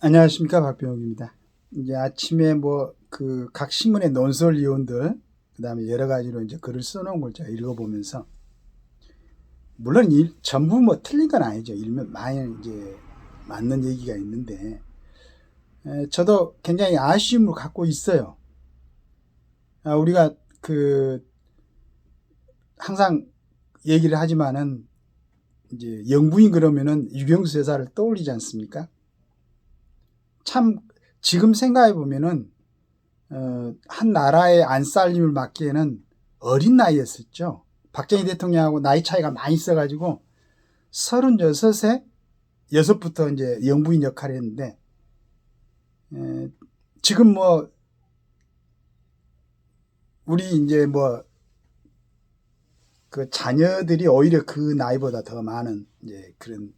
안녕하십니까, 박병욱입니다. 이제 아침에 각 신문의 논설위원들, 그 다음에 여러 가지로 이제 글을 써놓은 걸 제가 읽어보면서, 물론 전부 틀린 건 아니죠. 일면 많이 이제 맞는 얘기가 있는데, 저도 굉장히 아쉬움을 갖고 있어요. 우리가 항상 얘기를 하지만은, 이제 영부인 그러면은 유경수 여사를 떠올리지 않습니까? 참, 지금 생각해 보면은, 한 나라의 안살림을 맡기에는 어린 나이였었죠. 박정희 대통령하고 나이 차이가 많이 있어가지고 36세, 6부터 이제 영부인 역할을 했는데, 지금 우리 이제 그 자녀들이 오히려 그 나이보다 더 많은 이제 그런,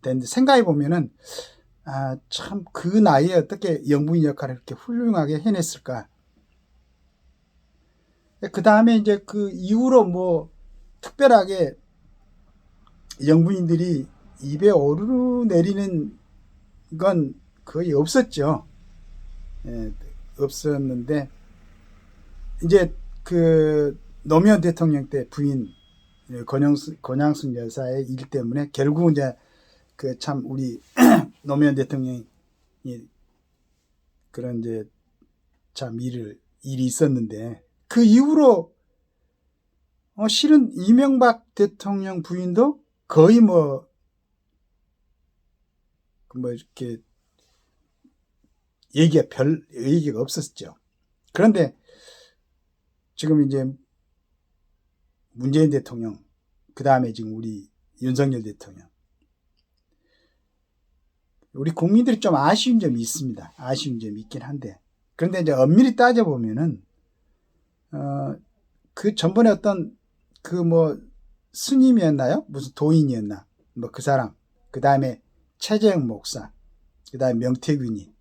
데인데 생각해 보면은, 참 그 나이에 어떻게 영부인 역할을 이렇게 훌륭하게 해냈을까. 그 다음에 이제 그 이후로 특별하게 영부인들이 입에 오르내리는 건 거의 없었죠. 예, 없었는데, 이제 그 노무현 대통령 때 부인 권양순 여사의 일 때문에 결국 이제 그 참 우리 노무현 대통령이 그런 이제 참 일이 있었는데, 그 이후로 실은 이명박 대통령 부인도 거의 이렇게 별 얘기가 없었죠. 그런데 지금 이제 문재인 대통령, 그 다음에 지금 우리 윤석열 대통령, 우리 국민들이 좀 아쉬운 점이 있습니다. 아쉬운 점이 있긴 한데, 그런데 이제 엄밀히 따져보면은, 그 전번에 어떤 스님이었나요? 무슨 도인이었나? 그 사람, 그 다음에 최재형 목사, 그 다음에 명태균이,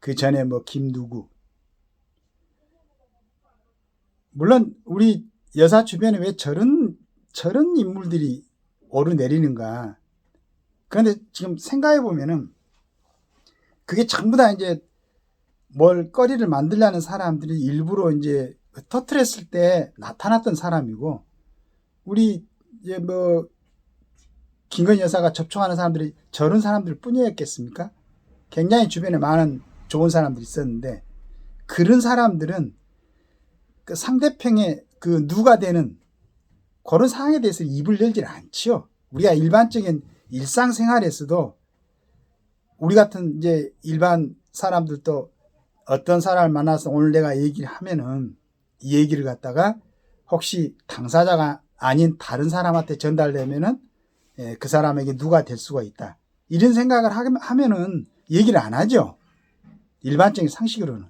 그 전에 김누구. 물론 우리 여사 주변에 왜 저런 인물들이 오르내리는가. 그런데 지금 생각해 보면은 그게 전부 다 이제 뭘 거리를 만들려는 사람들이 일부러 이제 터트렸을 때 나타났던 사람이고, 우리 이제 김건희 여사가 접촉하는 사람들이 저런 사람들 뿐이었겠습니까? 굉장히 주변에 많은 좋은 사람들이 있었는데, 그런 사람들은 그 상대편의 그 누가 되는 그런 상황에 대해서 입을 열질 않지요. 우리가 일반적인 일상생활에서도 우리 같은 이제 일반 사람들도 어떤 사람을 만나서 오늘 내가 얘기를 하면은 이 얘기를 갖다가 혹시 당사자가 아닌 다른 사람한테 전달되면은 그 사람에게 누가 될 수가 있다. 이런 생각을 하면은 얘기를 안 하죠. 일반적인 상식으로는.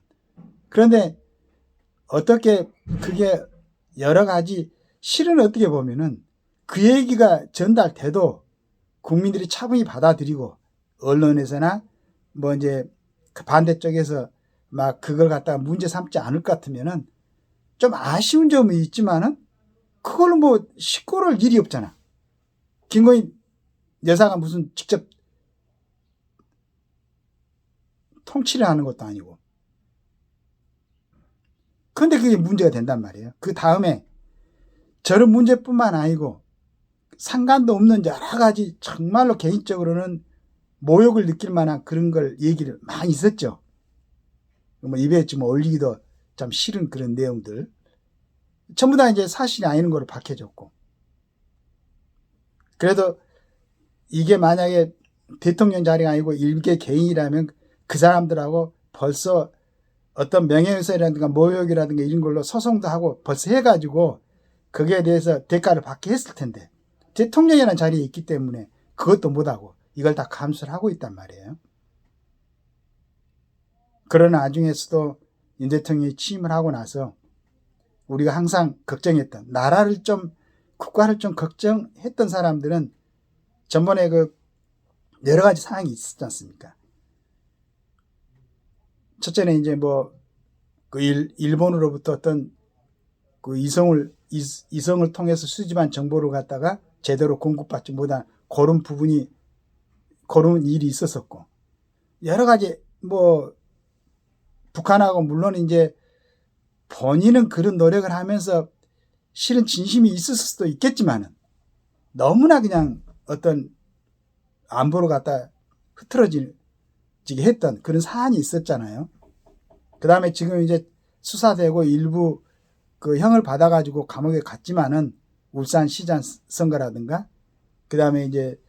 그런데 어떻게 그게 여러 가지 실은 어떻게 보면은 그 얘기가 전달돼도 국민들이 차분히 받아들이고 언론에서나 이제 그 반대쪽에서 막 그걸 갖다가 문제 삼지 않을 것 같으면은 좀 아쉬운 점은 있지만은 그걸로 시끄러울 일이 없잖아. 김건희 여사가 무슨 직접 통치를 하는 것도 아니고. 그런데 그게 문제가 된단 말이에요. 그 다음에 저런 문제뿐만 아니고 상관도 없는 여러 가지 정말로 개인적으로는 모욕을 느낄 만한 그런 걸 얘기를 많이 있었죠. 입에 좀 올리기도 참 싫은 그런 내용들. 전부 다 이제 사실이 아닌 걸로 밝혀졌고. 그래도 이게 만약에 대통령 자리가 아니고 일개 개인이라면 그 사람들하고 벌써 어떤 명예훼손이라든가 모욕이라든가 이런 걸로 소송도 하고 벌써 해가지고 거기에 대해서 대가를 받게 했을 텐데, 대통령이라는 자리에 있기 때문에 그것도 못하고 이걸 다 감수를 하고 있단 말이에요. 그러나 나중에서도 윤 대통령이 취임을 하고 나서 우리가 항상 걱정했던 국가를 좀 걱정했던 사람들은 전번에 그 여러 가지 사항이 있었지 않습니까? 첫째는 이제 그 일본으로부터 어떤 그 이성을 통해서 수집한 정보를 갖다가 제대로 공급받지 못한 그런 일이 있었었고, 여러 가지 뭐 북한하고 물론 이제 본인은 그런 노력을 하면서 실은 진심이 있을 수도 있겠지만은 너무나 그냥 어떤 안보로 갖다 흐트러지게 했던 그런 사안이 있었잖아요. 그 다음에 지금 이제 수사되고 일부 그 형을 받아가지고 감옥에 갔지만은 울산 시장 선거라든가 그 다음에 이제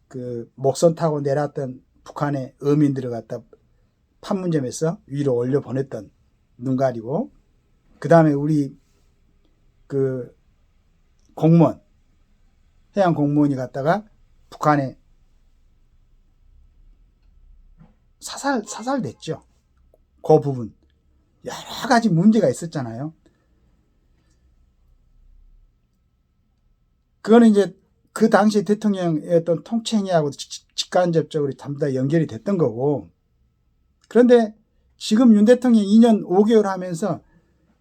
그 목선 타고 내렸던 북한의 어민들을 갖다 판문점에서 위로 올려 보냈던 눈 가리고 그 다음에 우리 그 공무원 해양 공무원이 갔다가 북한에 사살됐죠. 그 부분 여러 가지 문제가 있었잖아요. 그거는 이제 그 당시 대통령의 어떤 통치행위하고 직간접적으로 전부 다 연결이 됐던 거고, 그런데 지금 윤 대통령이 2년 5개월 하면서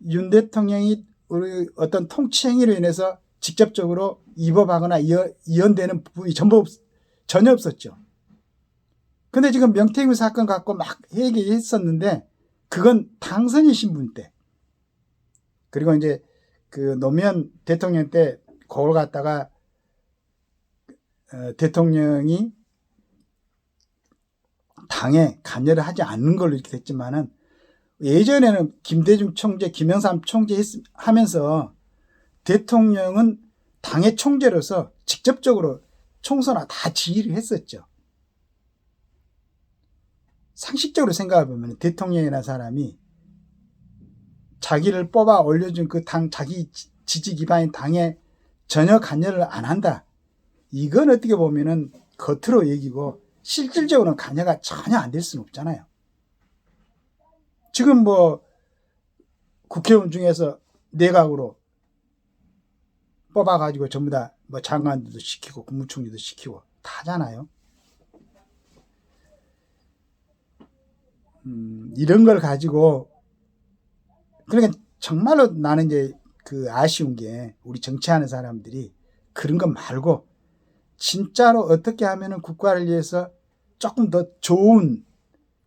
윤 대통령이 우리 어떤 통치행위로 인해서 직접적으로 위법하거나 이연되는 부분이 전혀 없었죠. 근데 지금 명태균 사건 갖고 막 얘기했었는데 그건 당선인 신분 때, 그리고 이제 그 노무현 대통령 때 그걸 갖다가 대통령이 당에 관여를 하지 않는 걸로 이렇게 됐지만은 예전에는 김대중 총재, 김영삼 총재 하면서 대통령은 당의 총재로서 직접적으로 총선화 다 지휘를 했었죠. 상식적으로 생각해 보면 대통령이라는 사람이 자기를 뽑아 올려준 그 당, 자기 지지 기반인 당에 전혀 관여를 안 한다. 이건 어떻게 보면은 겉으로 얘기고 실질적으로는 관여가 전혀 안 될 수는 없잖아요. 지금 뭐 국회의원 중에서 내각으로 뽑아가지고 전부 다 뭐 장관들도 시키고 국무총리도 시키고 다 하잖아요. 이런 걸 가지고 그러니까 정말로 나는 이제 그 아쉬운 게 우리 정치하는 사람들이 그런 거 말고 진짜로 어떻게 하면은 국가를 위해서 조금 더 좋은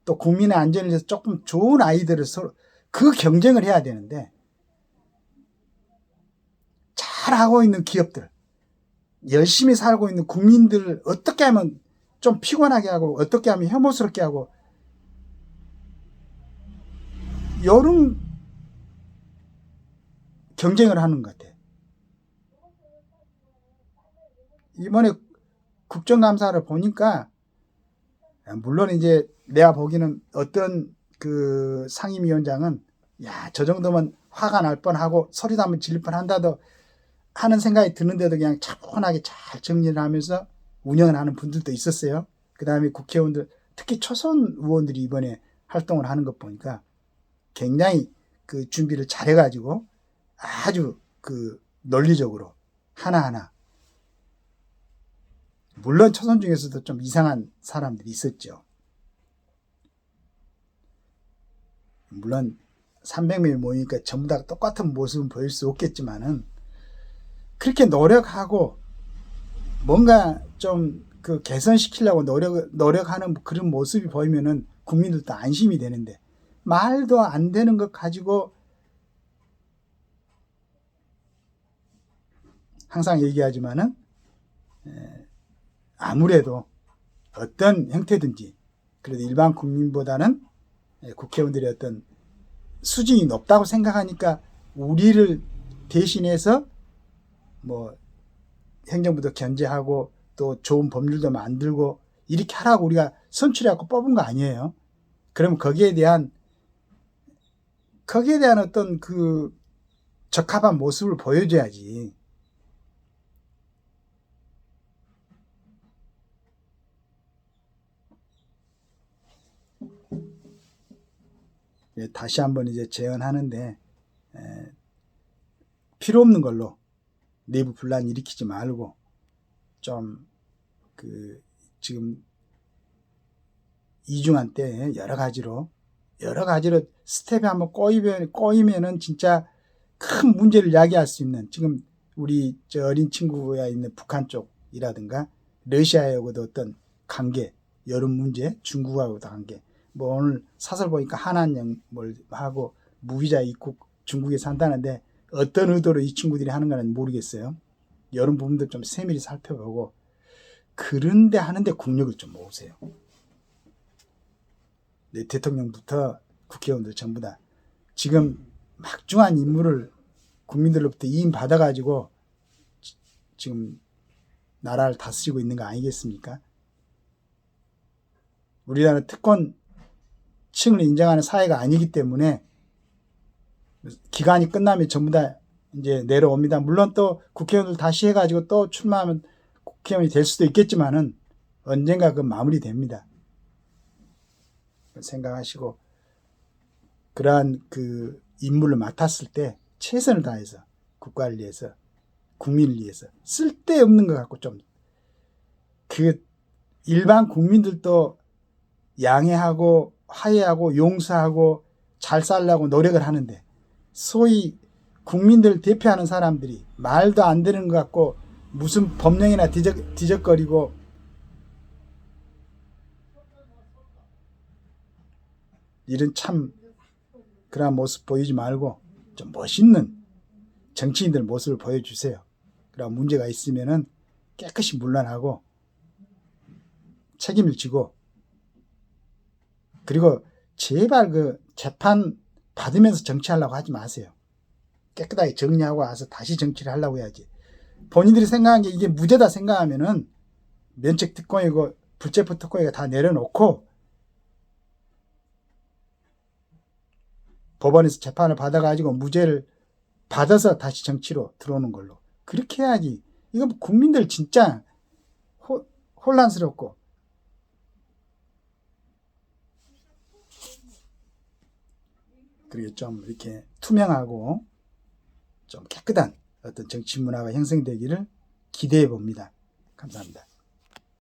또 국민의 안전을 위해서 조금 좋은 아이들을 서로 그 경쟁을 해야 되는데 잘하고 있는 기업들 열심히 살고 있는 국민들을 어떻게 하면 좀 피곤하게 하고 어떻게 하면 혐오스럽게 하고 이런 경쟁을 하는 것 같아. 이번에 국정감사를 보니까 물론 이제 내가 보기에는 어떤 그 상임위원장은 야, 저 정도면 화가 날 뻔하고 소리도 한번 질릴 뻔한다도 하는 생각이 드는데도 그냥 차분하게 잘 정리를 하면서 운영을 하는 분들도 있었어요. 그 다음에 국회의원들 특히 초선 의원들이 이번에 활동을 하는 것 보니까 굉장히 그 준비를 잘해가지고 아주 그 논리적으로 하나하나 물론 초선 중에서도 좀 이상한 사람들이 있었죠. 물론 300명이 모이니까 전부 다 똑같은 모습은 보일 수 없겠지만은 그렇게 노력하고 뭔가 좀 그 개선시키려고 노력하는 그런 모습이 보이면은 국민들도 안심이 되는데 말도 안 되는 것 가지고 항상 얘기하지만은 아무래도 어떤 형태든지 그래도 일반 국민보다는 국회의원들의 어떤 수준이 높다고 생각하니까 우리를 대신해서 뭐 행정부도 견제하고 또 좋은 법률도 만들고 이렇게 하라고 우리가 선출해갖고 뽑은 거 아니에요. 그럼 거기에 대한 어떤 그 적합한 모습을 보여줘야지. 다시 한번 이제 제언하는데 필요 없는 걸로 내부 분란 일으키지 말고 좀 그 지금 이중한 때 여러 가지로 스텝에 한번 꼬이면은 진짜 큰 문제를 야기할 수 있는 지금 우리 저 어린 친구가 있는 북한 쪽이라든가 러시아하고도 어떤 관계 여름 문제, 중국하고 다 관계. 뭐 오늘 사설 보니까 한한령 뭘 하고 무비자 입국 중국에 산다는데 어떤 의도로 이 친구들이 하는 거는 모르겠어요. 이런 부분들 좀 세밀히 살펴보고 그런데 하는데 국력을 좀 모으세요. 네, 대통령부터 국회의원들 전부 다 지금 막중한 임무를 국민들로부터 이임 받아가지고 지금 나라를 다스리고 있는 거 아니겠습니까? 우리나라는 특권층을 인정하는 사회가 아니기 때문에 기간이 끝나면 전부 다 이제 내려옵니다. 물론 또 국회의원들 다시 해가지고 또 출마하면 국회의원이 될 수도 있겠지만은 언젠가 그 마무리됩니다. 생각하시고 그러한 그 임무를 맡았을 때 최선을 다해서 국가를 위해서 국민을 위해서 쓸데없는 것 갖고 좀 그 일반 국민들도 양해하고 화해하고 용서하고 잘 살려고 노력을 하는데 소위 국민들을 대표하는 사람들이 말도 안 되는 것 같고 무슨 법령이나 뒤적거리고 이런 참 그런 모습 보이지 말고 좀 멋있는 정치인들 모습을 보여주세요. 그런 문제가 있으면은 깨끗이 물러나고 책임을 지고 그리고 제발 그 재판 받으면서 정치하려고 하지 마세요. 깨끗하게 정리하고 와서 다시 정치를 하려고 해야지. 본인들이 생각한 게 이게 무죄다 생각하면은 면책 특권이고 불체포 특권이고 다 내려놓고 법원에서 재판을 받아가지고 무죄를 받아서 다시 정치로 들어오는 걸로. 그렇게 해야지. 이거 국민들 진짜 혼란스럽고 그리고 좀 이렇게 투명하고 좀 깨끗한 어떤 정치 문화가 형성되기를 기대해 봅니다. 감사합니다.